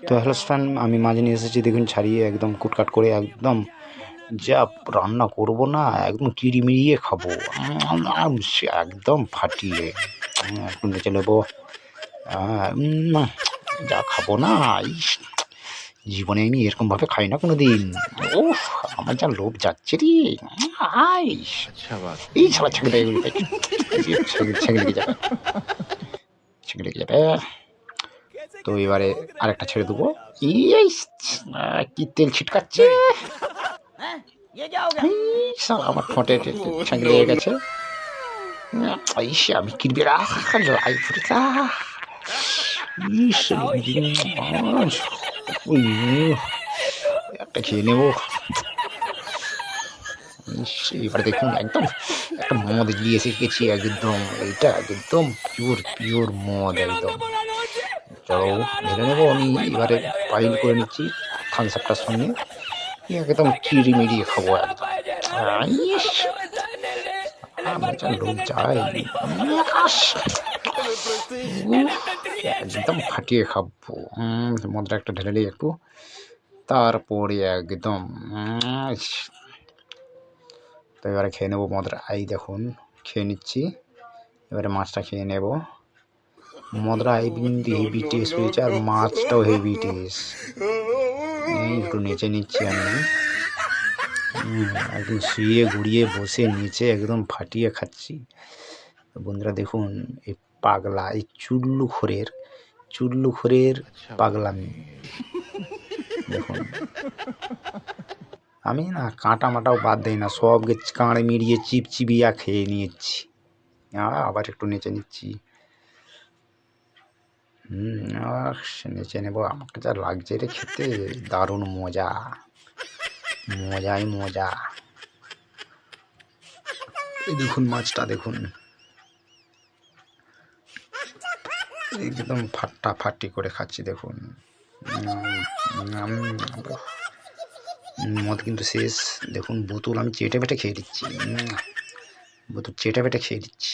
তো hello friend, আমি মাছ নিয়ে এসেছি দেখুন, ছাড়িয়ে একদম কুটকাট করে একদম যা রান্না করব না, একদম কিড়িমিড়িয়ে খাবো। একদম ফাটিয়ে একটু নেচে নেবো। যা খাবো না, ইস, জীবনে আমি এরকমভাবে খাই না কোনো দিন। ওফ, আমার যা লোভ যাচ্ছে রে। আইস, अच्छा बात है। এই শালা ছেঁকে দেয়, ছেঁকে লেগে যাবে, ছেঁকে লেগে যাবে। তো এবারে আরেকটা ছেড়ে দেবো। ইস, কি তেল ছিটকাচ্ছে। শালা আমার ঠোঁটে ছেঁকে লেগে গেছে। ইস, আমি কিনবে লাই ফুটেছে। ইস, একটা খেয়ে নেবো। এবারে দেখুন, একদম একটা মদ নিয়ে এসে গেছি একদম। এটা একদম পিওর পিওর মদ একদম। চলো ঢেলে নেবো আমি এবারে। পাইল করে নিচ্ছি থামস আপটার সঙ্গে, একদম কিড়ি মিড়িয়ে খাবো একদম। ইস, আমার যা লোভ যায়, একদম ফাটিয়ে খাবো। মদটা একটা ঢেলে নিই একটু, তারপরে একদম তো এবারে খেয়ে নেবো মদটা। এই দেখুন, খেয়ে নিচ্ছি। এবারে মাছটা খেয়ে নেব। মদরা হেভি টেস্ট হয়েছে, আর মাছটাও হেভি টেস্ট। একটু নেচে নিচ্ছি আমি, একদম শুয়ে ঘুরিয়ে বসে নিচে একদম ফাটিয়ে খাচ্ছি। বন্ধুরা দেখুন, এই পাগলা, এই চুল্লুখোরের अच्छा बात পাগলামি দেখুন। আমি না কাঁটা মাটাও বাদ দেই না, সবকে কাঁড়ে মিড়িয়ে চিবিয়া খেয়ে নিয়েছি। আবার একটু নেচে নিচ্ছি। নেচে নেবো। আমাকে যা লাগছে রে খেতে, দারুণ মজা, মজাই মজা। এই দেখুন মাছটা দেখুন, একদম ফাটাফাটি করে খাচ্ছি দেখুন। মদ কিন্তু শেষ। দেখুন বোতল আমি চেটে বেটে খেয়ে দিচ্ছি, বোতল চেটে বেটে খেয়ে দিচ্ছি।